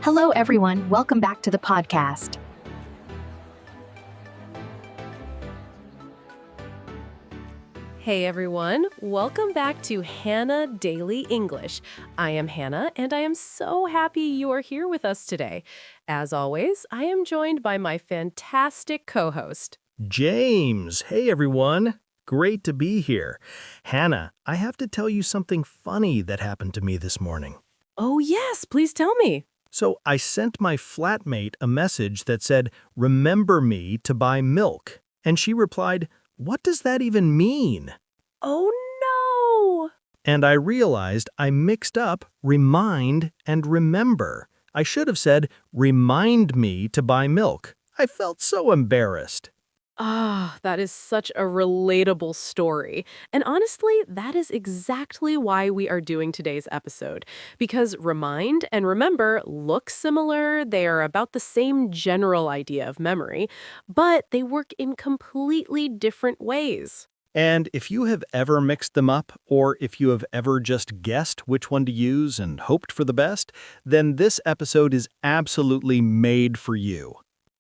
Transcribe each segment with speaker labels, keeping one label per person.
Speaker 1: Hello, everyone. Welcome back to the podcast.
Speaker 2: Hey everyone, welcome back to Hannah Daily English. I am Hannah and I am so happy you are here with us today. As always, I am joined by my fantastic co-host.
Speaker 3: James, hey everyone. Great to be here. Hannah, I have to tell you something funny that happened to me this morning.
Speaker 2: Oh yes, please tell me.
Speaker 3: So I sent my flatmate a message that said, "Remember me to buy milk." And she replied, "What does that even mean?"
Speaker 2: Oh no!
Speaker 3: And I realized I mixed up remind and remember. I should have said, "Remind me to buy milk." I felt so embarrassed.
Speaker 2: That is such a relatable story. And honestly, that is exactly why we are doing today's episode. Because remind and remember look similar, they are about the same general idea of memory, but they work in completely different ways.
Speaker 3: And if you have ever mixed them up, or if you have ever just guessed which one to use and hoped for the best, then this episode is absolutely made for you.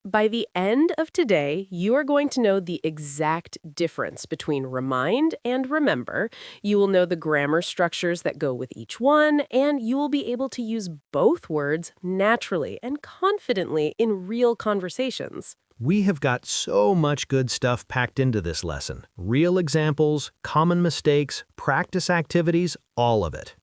Speaker 2: By the end of today, you are going to know the exact difference between remind and remember. You will know the grammar structures that go with each one, and you will be able to use both words naturally and confidently in real conversations.
Speaker 3: We have got so much good stuff packed into this lesson. Real examples, common mistakes, practice activities, all of it.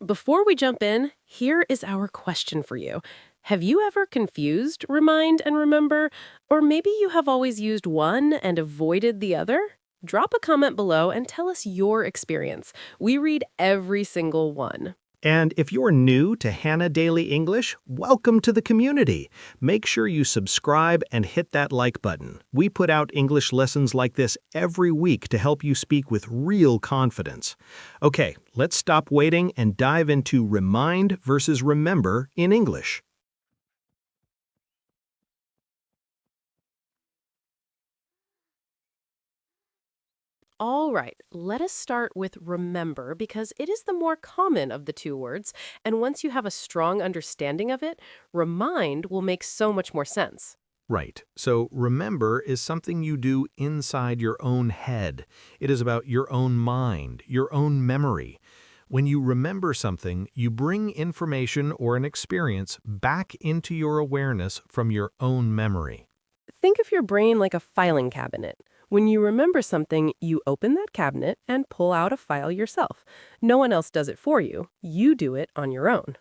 Speaker 2: Before we jump in, here is our question for you. Have you ever confused remind and remember? Or maybe you have always used one and avoided the other? Drop a comment below and tell us your experience. We read every single one.
Speaker 3: And if you're new to Hannah Daily English, welcome to the community. Make sure you subscribe and hit that like button. We put out English lessons like this every week to help you speak with real confidence. Okay, let's stop waiting and dive into remind versus remember in English.
Speaker 2: All right, let us start with remember because it is the more common of the two words, and once you have a strong understanding of it, remind will make so much more sense.
Speaker 3: Right. So remember is something you do inside your own head. It is about your own mind, your own memory. When you remember something, you bring information or an experience back into your awareness from your own memory.
Speaker 2: Think of your brain like a filing cabinet. When you remember something, you open that cabinet and pull out a file yourself. No one else does it for you. You do it on your own.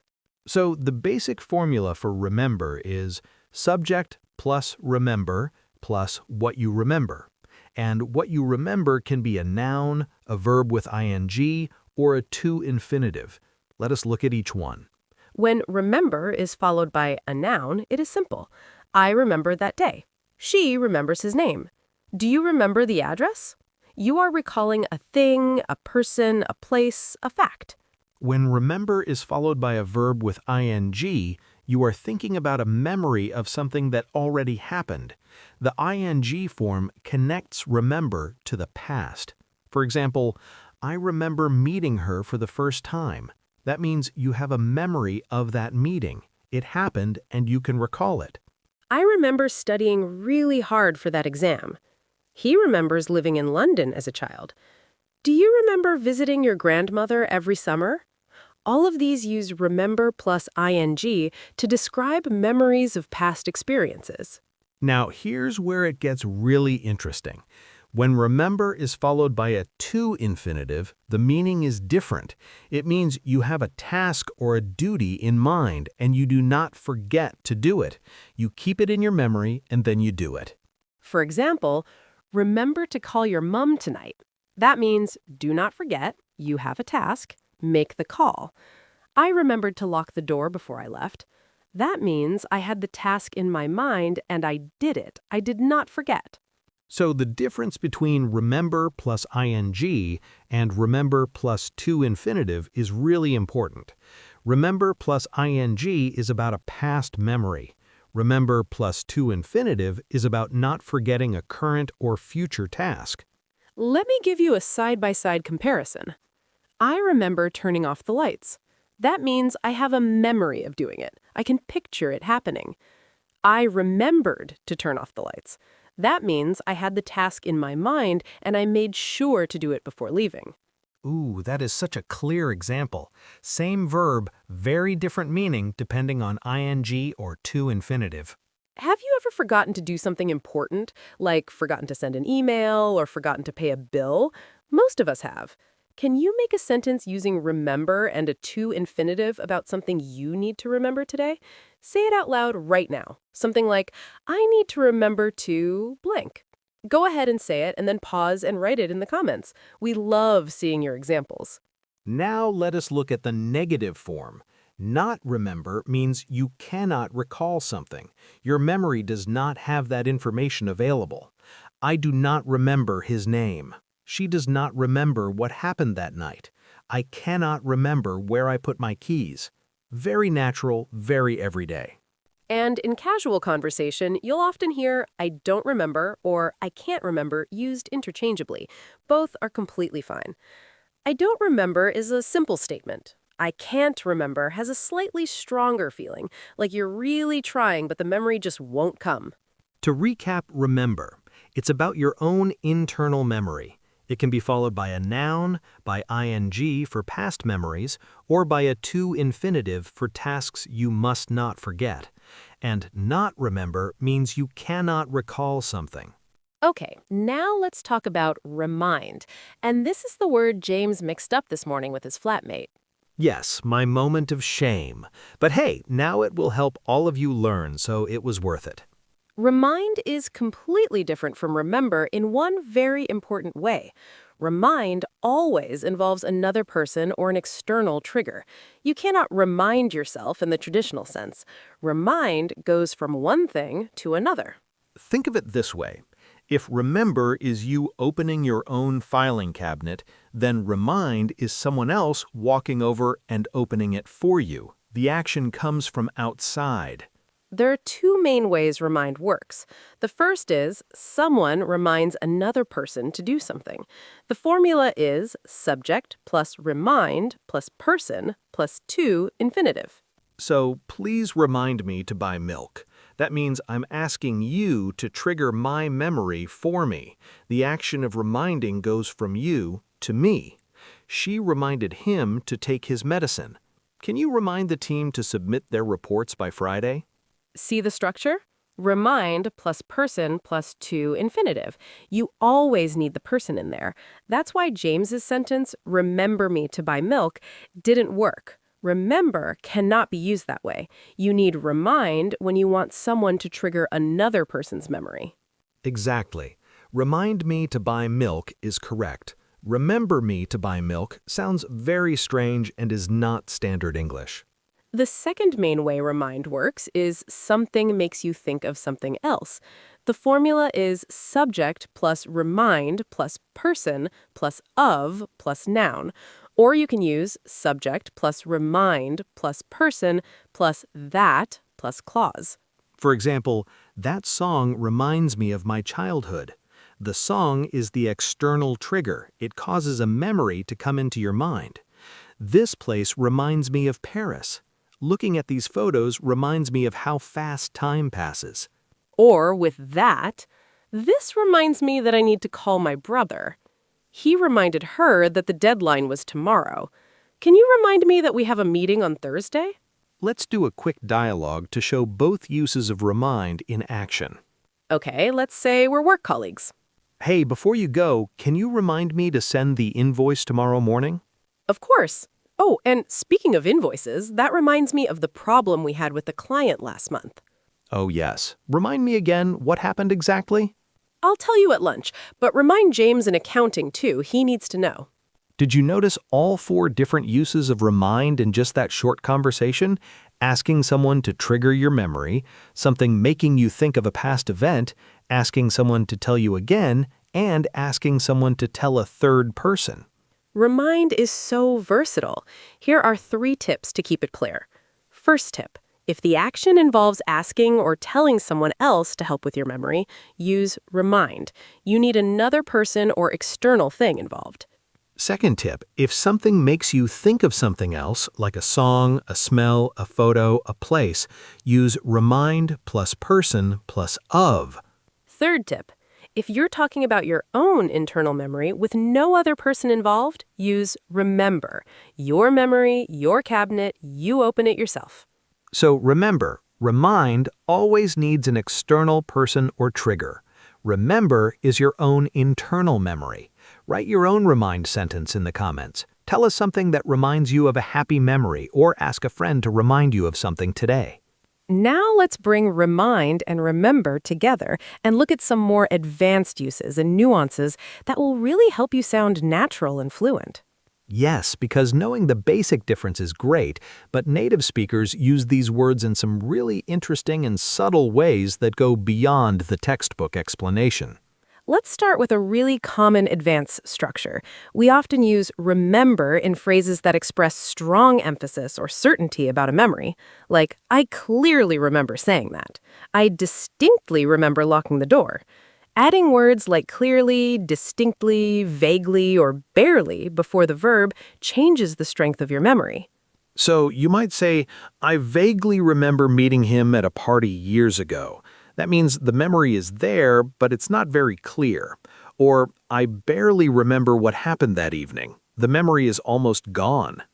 Speaker 3: So the basic formula for remember is subject plus remember plus what you remember. And what you remember can be a noun, a verb with ing, or a to infinitive. Let us look at each one.
Speaker 2: When remember is followed by a noun, it is simple. I remember that day. She remembers his name. Do you remember the address? You are recalling a thing, a person, a place, a fact.
Speaker 3: When remember is followed by a verb with ing, you are thinking about a memory of something that already happened. The ing form connects remember to the past. For example, I remember meeting her for the first time. That means you have a memory of that meeting. It happened and you can recall it.
Speaker 2: I remember studying really hard for that exam. He remembers living in London as a child. Do you remember visiting your grandmother every summer? All of these use remember plus ing to describe memories of past experiences.
Speaker 3: Now, here's where it gets really interesting. When remember is followed by a to infinitive, the meaning is different. It means you have a task or a duty in mind and you do not forget to do it. You keep it in your memory and then you do it.
Speaker 2: For example, remember to call your mom tonight. That means do not forget, you have a task, make the call. I remembered to lock the door before I left. That means I had the task in my mind and I did it. I did not forget.
Speaker 3: So the difference between remember plus ing and remember plus to infinitive is really important. Remember plus ing is about a past memory. Remember plus to infinitive is about not forgetting a current or future task.
Speaker 2: Let me give you a side-by-side comparison. I remember turning off the lights. That means I have a memory of doing it. I can picture it happening. I remembered to turn off the lights. That means I had the task in my mind and I made sure to do it before leaving.
Speaker 3: Ooh, that is such a clear example. Same verb, very different meaning depending on ing or to infinitive.
Speaker 2: Have you ever forgotten to do something important, like forgotten to send an email or forgotten to pay a bill? Most of us have. Can you make a sentence using remember and a to infinitive about something you need to remember today? Say it out loud right now. Something like, I need to remember to blank. Go ahead and say it and then pause and write it in the comments. We love seeing your examples.
Speaker 3: Now let us look at the negative form. Not remember means you cannot recall something. Your memory does not have that information available. I do not remember his name. She does not remember what happened that night. I cannot remember where I put my keys. Very natural, very everyday.
Speaker 2: And in casual conversation, you'll often hear I don't remember or I can't remember used interchangeably. Both are completely fine. I don't remember is a simple statement. I can't remember has a slightly stronger feeling, like you're really trying but the memory just won't come.
Speaker 3: To recap, remember. It's about your own internal memory. It can be followed by a noun, by ing for past memories, or by a to infinitive for tasks you must not forget. And not remember means you cannot recall something.
Speaker 2: Okay, now let's talk about remind. And this is the word James mixed up this morning with his flatmate.
Speaker 3: Yes, my moment of shame. But hey, now it will help all of you learn, so it was worth it.
Speaker 2: Remind is completely different from remember in one very important way. Remind always involves another person or an external trigger. You cannot remind yourself in the traditional sense. Remind goes from one thing to another.
Speaker 3: Think of it this way. If remember is you opening your own filing cabinet, then remind is someone else walking over and opening it for you. The action comes from outside.
Speaker 2: There are two main ways remind works. The first is someone reminds another person to do something. The formula is subject plus remind plus person plus to infinitive.
Speaker 3: So please remind me to buy milk. That means I'm asking you to trigger my memory for me. The action of reminding goes from you to me. She reminded him to take his medicine. Can you remind the team to submit their reports by Friday?
Speaker 2: See the structure? Remind plus person plus to infinitive. You always need the person in there. That's why James's sentence, remember me to buy milk, didn't work. Remember cannot be used that way. You need remind when you want someone to trigger another person's memory.
Speaker 3: Exactly. Remind me to buy milk is correct. Remember me to buy milk sounds very strange and is not standard English.
Speaker 2: The second main way remind works is something makes you think of something else. The formula is subject plus remind plus person plus of plus noun. Or you can use subject plus remind plus person plus that plus clause.
Speaker 3: For example, that song reminds me of my childhood. The song is the external trigger. It causes a memory to come into your mind. This place reminds me of Paris. Looking at these photos reminds me of how fast time passes.
Speaker 2: Or with that, this reminds me that I need to call my brother. He reminded her that the deadline was tomorrow. Can you remind me that we have a meeting on Thursday?
Speaker 3: Let's do a quick dialogue to show both uses of remind in action.
Speaker 2: Okay, let's say we're work colleagues.
Speaker 3: Hey, before you go, can you remind me to send the invoice tomorrow morning?
Speaker 2: Of course. Oh, and speaking of invoices, that reminds me of the problem we had with the client last month.
Speaker 3: Oh yes. Remind me again, what happened exactly?
Speaker 2: I'll tell you at lunch, but remind James in accounting too. He needs to know.
Speaker 3: Did you notice all 4 different uses of remind in just that short conversation? Asking someone to trigger your memory, something making you think of a past event, asking someone to tell you again, and asking someone to tell a third person.
Speaker 2: Remind is so versatile. Here are 3 tips to keep it clear. First tip, if the action involves asking or telling someone else to help with your memory, use remind. You need another person or external thing involved.
Speaker 3: Second tip, if something makes you think of something else, like a song, a smell, a photo, a place, use remind plus person plus of.
Speaker 2: Third tip, if you're talking about your own internal memory with no other person involved, use remember. Your memory, your cabinet, you open it yourself.
Speaker 3: So remember, remind always needs an external person or trigger. Remember is your own internal memory. Write your own remind sentence in the comments. Tell us something that reminds you of a happy memory or ask a friend to remind you of something today.
Speaker 2: Now let's bring remind and remember together and look at some more advanced uses and nuances that will really help you sound natural and fluent.
Speaker 3: Yes, because knowing the basic difference is great, but native speakers use these words in some really interesting and subtle ways that go beyond the textbook explanation.
Speaker 2: Let's start with a really common advanced structure. We often use remember in phrases that express strong emphasis or certainty about a memory, like, I clearly remember saying that. I distinctly remember locking the door. Adding words like clearly, distinctly, vaguely, or barely before the verb changes the strength of your memory.
Speaker 3: So you might say, I vaguely remember meeting him at a party years ago. That means the memory is there, but it's not very clear. Or, I barely remember what happened that evening. The memory is almost gone.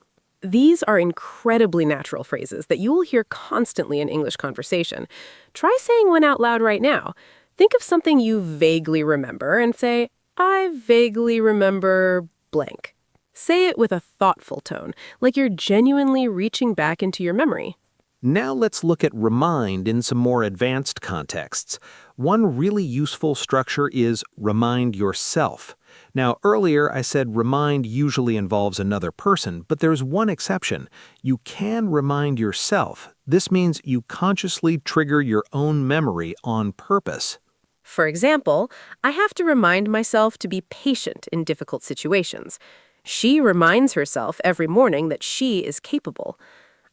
Speaker 2: These are incredibly natural phrases that you will hear constantly in English conversation. Try saying one out loud right now. Think of something you vaguely remember and say, I vaguely remember blank. Say it with a thoughtful tone, like you're genuinely reaching back into your memory.
Speaker 3: Now let's look at remind in some more advanced contexts. One really useful structure is remind yourself. Now, earlier I said remind usually involves another person, but there's one exception. You can remind yourself. This means you consciously trigger your own memory on purpose.
Speaker 2: For example, I have to remind myself to be patient in difficult situations. She reminds herself every morning that she is capable.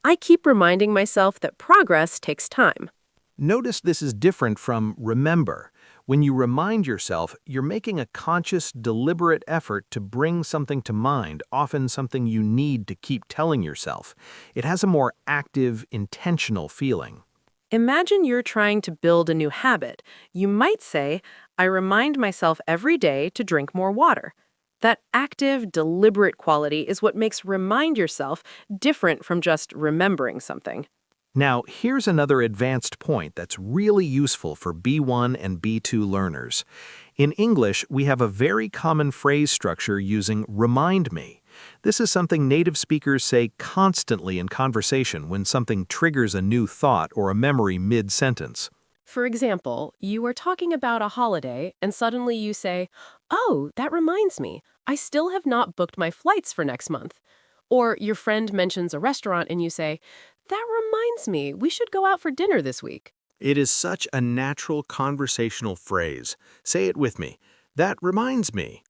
Speaker 2: I keep reminding myself that progress takes time.
Speaker 3: Notice this is different from remember. When you remind yourself, you're making a conscious, deliberate effort to bring something to mind, often something you need to keep telling yourself. It has a more active, intentional feeling.
Speaker 2: Imagine you're trying to build a new habit. You might say, I remind myself every day to drink more water. That active, deliberate quality is what makes remind yourself different from just remembering something.
Speaker 3: Now, here's another advanced point that's really useful for B1 and B2 learners. In English, we have a very common phrase structure using remind me. This is something native speakers say constantly in conversation when something triggers a new thought or a memory mid-sentence.
Speaker 2: For example, you are talking about a holiday and suddenly you say, oh, that reminds me, I still have not booked my flights for next month. Or your friend mentions a restaurant and you say, that reminds me, we should go out for dinner this week.
Speaker 3: It is such a natural conversational phrase. Say it with me. That reminds me.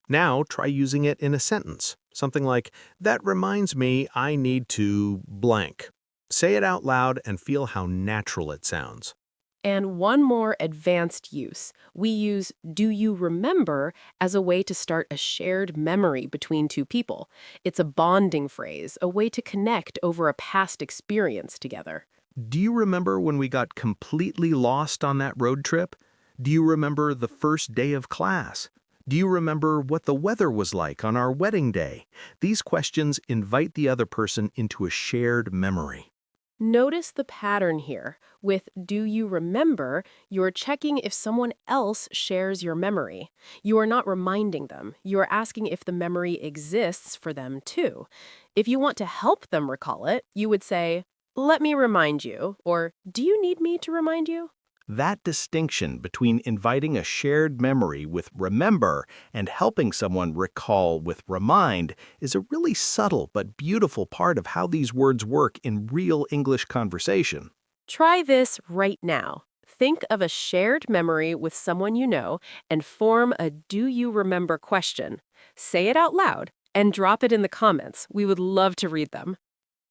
Speaker 3: Now try using it in a sentence. Something like, that reminds me I need to blank. Say it out loud and feel how natural it sounds.
Speaker 2: And one more advanced use. We use do you remember as a way to start a shared memory between two people. It's a bonding phrase, a way to connect over a past experience together.
Speaker 3: Do you remember when we got completely lost on that road trip? Do you remember the first day of class? Do you remember what the weather was like on our wedding day? These questions invite the other person into a shared memory.
Speaker 2: Notice the pattern here. With do you remember, you're checking if someone else shares your memory. You are not reminding them. You are asking if the memory exists for them too. If you want to help them recall it, you would say, let me remind you, or do you need me to remind you?
Speaker 3: That distinction between inviting a shared memory with remember and helping someone recall with remind is a really subtle but beautiful part of how these words work in real English conversation.
Speaker 2: Try this right now. Think of a shared memory with someone you know and form a do you remember question. Say it out loud and drop it in the comments. We would love to read them.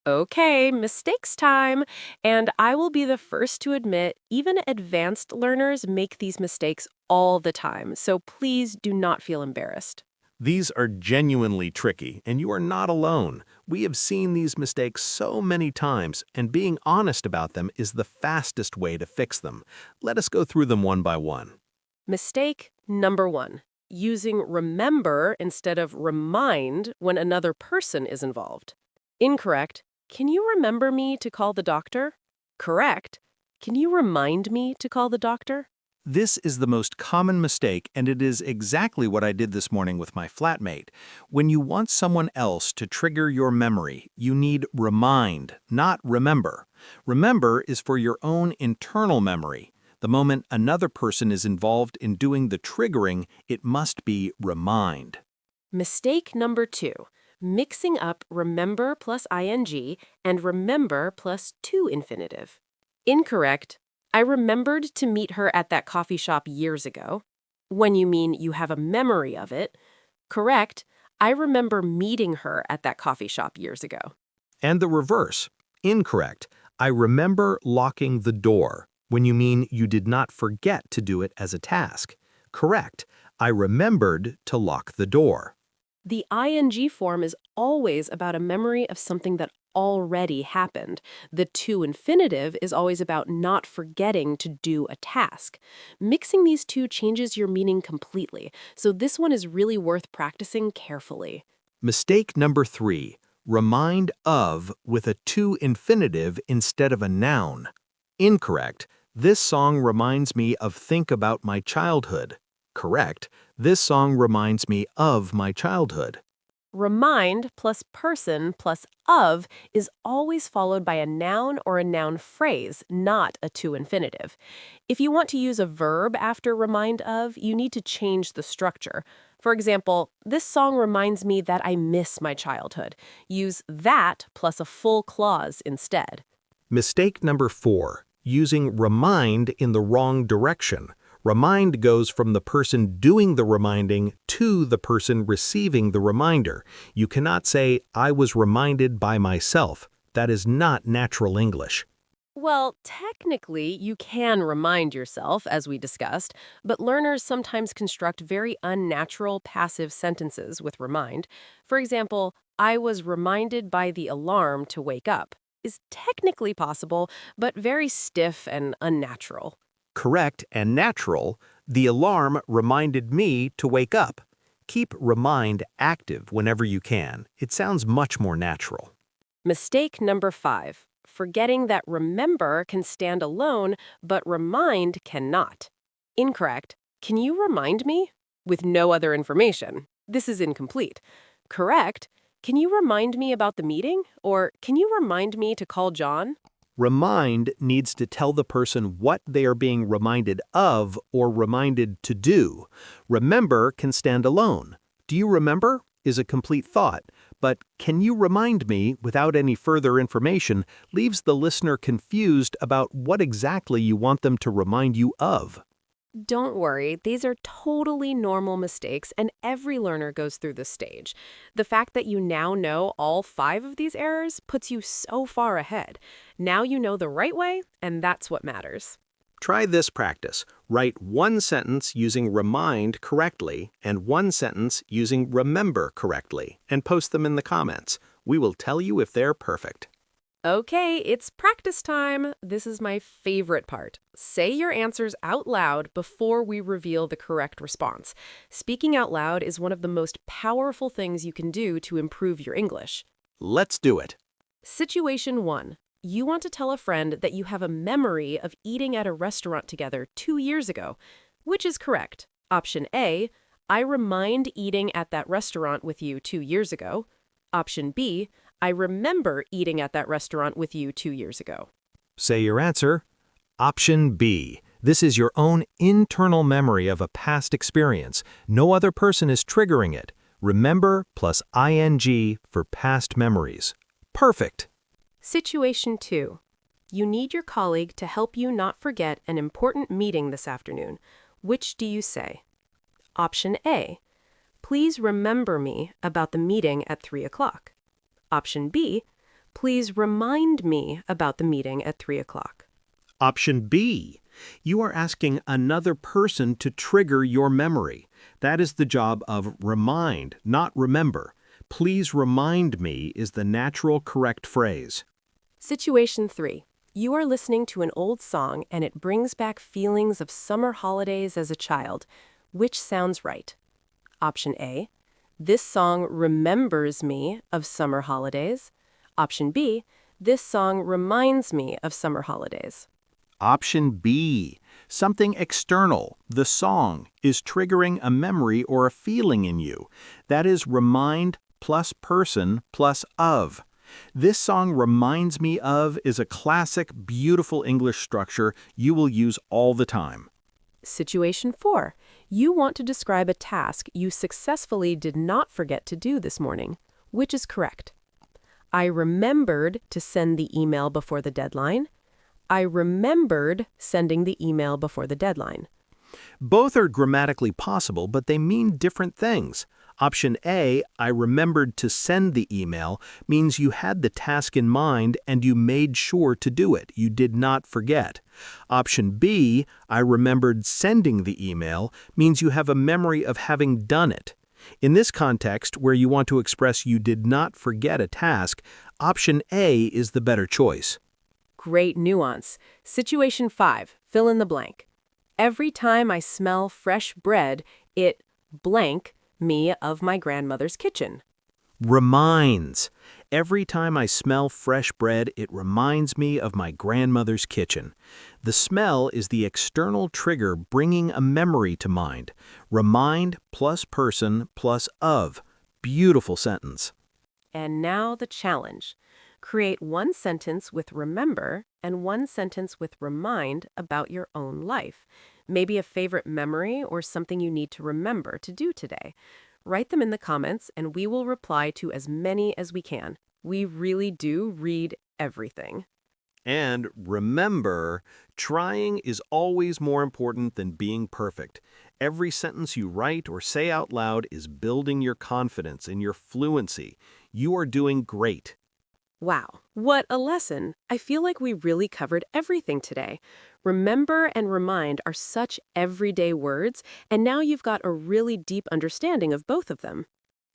Speaker 2: Okay, mistakes time. And I will be the first to admit, even advanced learners make these mistakes all the time, so please do not feel embarrassed.
Speaker 3: These are genuinely tricky, and you are not alone. We have seen these mistakes so many times, and being honest about them is the fastest way to fix them. Let us go through them one by one.
Speaker 2: Mistake number 1. Using remember instead of remind when another person is involved. Incorrect. Can you remember me to call the doctor? Correct. Can you remind me to call the doctor?
Speaker 3: This is the most common mistake, and it is exactly what I did this morning with my flatmate. When you want someone else to trigger your memory, you need remind, not remember. Remember is for your own internal memory. The moment another person is involved in doing the triggering, it must be remind.
Speaker 2: Mistake number 2. Mixing up remember plus ing and remember plus to infinitive. Incorrect. I remembered to meet her at that coffee shop years ago. When you mean you have a memory of it. Correct. I remember meeting her at that coffee shop years ago.
Speaker 3: And the reverse. Incorrect. I remember locking the door, when you mean you did not forget to do it as a task. Correct. I remembered to lock the door.
Speaker 2: The ing form is always about a memory of something that already happened. The to infinitive is always about not forgetting to do a task. Mixing these two changes your meaning completely, so this one is really worth practicing carefully.
Speaker 3: Mistake number 3. Remind of with a to infinitive instead of a noun. Incorrect. This song reminds me of think about my childhood. Correct. This song reminds me of my childhood.
Speaker 2: Remind plus person plus of is always followed by a noun or a noun phrase, not a to infinitive. If you want to use a verb after remind of, you need to change the structure. For example, this song reminds me that I miss my childhood. Use that plus a full clause instead.
Speaker 3: Mistake number 4. Using remind in the wrong direction. Remind goes from the person doing the reminding to the person receiving the reminder. You cannot say, I was reminded by myself. That is not natural English.
Speaker 2: Well, technically, you can remind yourself, as we discussed, but learners sometimes construct very unnatural passive sentences with remind. For example, I was reminded by the alarm to wake up is technically possible, but very stiff and unnatural.
Speaker 3: Correct and natural, the alarm reminded me to wake up. Keep remind active whenever you can. It sounds much more natural.
Speaker 2: Mistake number 5. Forgetting that remember can stand alone, but remind cannot. Incorrect. Can you remind me? With no other information. This is incomplete. Correct. Can you remind me about the meeting? Or can you remind me to call John?
Speaker 3: Remind needs to tell the person what they are being reminded of or reminded to do. Remember can stand alone. Do you remember is a complete thought, but can you remind me without any further information leaves the listener confused about what exactly you want them to remind you of.
Speaker 2: Don't worry, these are totally normal mistakes, and every learner goes through this stage. The fact that you now know all 5 of these errors puts you so far ahead. Now you know the right way, and that's what matters.
Speaker 3: Try this practice. Write one sentence using remind correctly and one sentence using remember correctly, and post them in the comments. We will tell you if they're perfect.
Speaker 2: Okay, it's practice time. This is my favorite part. Say your answers out loud before we reveal the correct response. Speaking out loud is one of the most powerful things you can do to improve your English.
Speaker 3: Let's do it.
Speaker 2: Situation 1. You want to tell a friend that you have a memory of eating at a restaurant together 2 years ago. Which is correct? Option A, I remind eating at that restaurant with you 2 years ago. Option B, I remember eating at that restaurant with you 2 years ago.
Speaker 3: Say your answer. Option B. This is your own internal memory of a past experience. No other person is triggering it. Remember plus ing for past memories. Perfect.
Speaker 2: Situation 2. You need your colleague to help you not forget an important meeting this afternoon. Which do you say? Option A. Please remember me about the meeting at 3 o'clock. Option B. Please remind me about the meeting at 3 o'clock.
Speaker 3: Option B. You are asking another person to trigger your memory. That is the job of remind, not remember. Please remind me is the natural correct phrase.
Speaker 2: Situation 3. You are listening to an old song and it brings back feelings of summer holidays as a child. Which sounds right? Option A. This song remembers me of summer holidays. Option B. This song reminds me of summer holidays.
Speaker 3: Option B. Something external, the song, is triggering a memory or a feeling in you. That is remind plus person plus of. This song reminds me of is a classic, beautiful English structure you will use all the time.
Speaker 2: Situation 4. You want to describe a task you successfully did not forget to do this morning. Which is correct? I remembered to send the email before the deadline. I remembered sending the email before the deadline.
Speaker 3: Both are grammatically possible, but they mean different things. Option A, I remembered to send the email, means you had the task in mind and you made sure to do it. You did not forget. Option B, I remembered sending the email, means you have a memory of having done it. In this context, where you want to express you did not forget a task, option A is the better choice.
Speaker 2: Great nuance. Situation 5. Fill in the blank. Every time I smell fresh bread, it blank me of my grandmother's kitchen.
Speaker 3: Reminds. Every time I smell fresh bread, it reminds me of my grandmother's kitchen. The smell is the external trigger bringing a memory to mind. Remind plus person plus of. Beautiful sentence.
Speaker 2: And now the challenge. Create one sentence with remember and one sentence with remind about your own life. Maybe a favorite memory or something you need to remember to do today. Write them in the comments and we will reply to as many as we can. We really do read everything.
Speaker 3: And remember, trying is always more important than being perfect. Every sentence you write or say out loud is building your confidence and your fluency. You are doing great.
Speaker 2: Wow, what a lesson. I feel like we really covered everything today. Remember and remind are such everyday words, and now you've got a really deep understanding of both of them.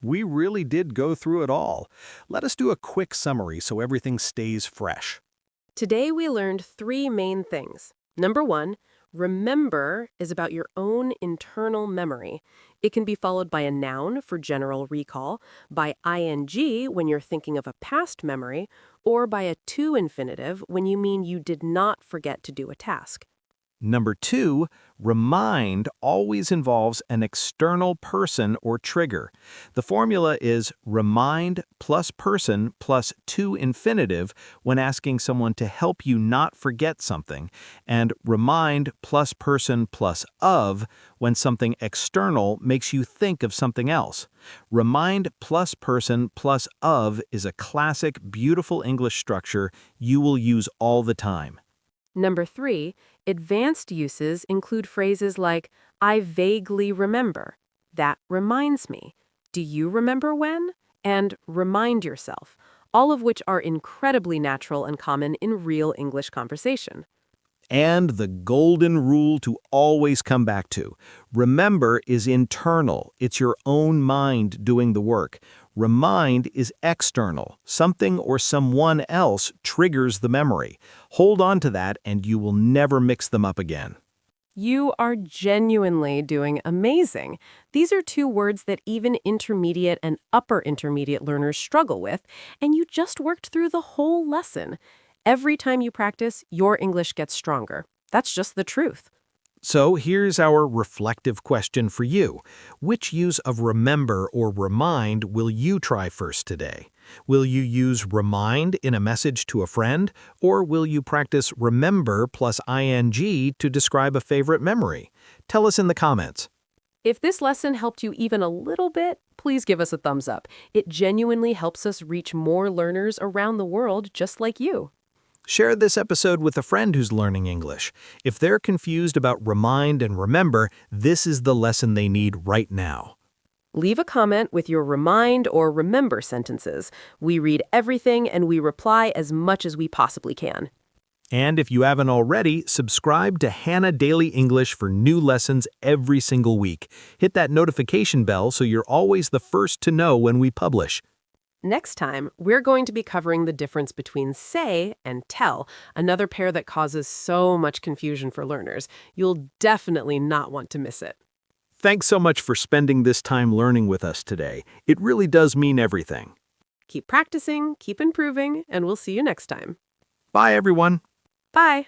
Speaker 3: We really did go through it all. Let us do a quick summary so everything stays fresh.
Speaker 2: Today we learned 3 main things. Number 1, remember is about your own internal memory. It can be followed by a noun for general recall, by ing when you're thinking of a past memory, or by a to infinitive when you mean you did not forget to do a task.
Speaker 3: Number 2, remind always involves an external person or trigger. The formula is remind plus person plus to infinitive when asking someone to help you not forget something, and remind plus person plus of when something external makes you think of something else. Remind plus person plus of is a classic, beautiful English structure you will use all the time.
Speaker 2: Number 3, advanced uses include phrases like, I vaguely remember, that reminds me, do you remember when, and remind yourself, all of which are incredibly natural and common in real English conversation.
Speaker 3: And the golden rule to always come back to. Remember is internal. It's your own mind doing the work. Remind is external. Something or someone else triggers the memory. Hold on to that and you will never mix them up again.
Speaker 2: You are genuinely doing amazing. These are 2 words that even intermediate and upper intermediate learners struggle with, and you just worked through the whole lesson. Every time you practice, your English gets stronger. That's just the truth.
Speaker 3: So here's our reflective question for you. Which use of remember or remind will you try first today? Will you use remind in a message to a friend, or will you practice remember plus ing to describe a favorite memory? Tell us in the comments.
Speaker 2: If this lesson helped you even a little bit, please give us a thumbs up. It genuinely helps us reach more learners around the world just like you.
Speaker 3: Share this episode with a friend who's learning English. If they're confused about remind and remember, this is the lesson they need right now.
Speaker 2: Leave a comment with your remind or remember sentences. We read everything and we reply as much as we possibly can.
Speaker 3: And if you haven't already, subscribe to Hannah Daily English for new lessons every single week. Hit that notification bell so you're always the first to know when we publish.
Speaker 2: Next time, we're going to be covering the difference between say and tell, another pair that causes so much confusion for learners. You'll definitely not want to miss it.
Speaker 3: Thanks so much for spending this time learning with us today. It really does mean everything.
Speaker 2: Keep practicing, keep improving, and we'll see you next time.
Speaker 3: Bye, everyone.
Speaker 2: Bye.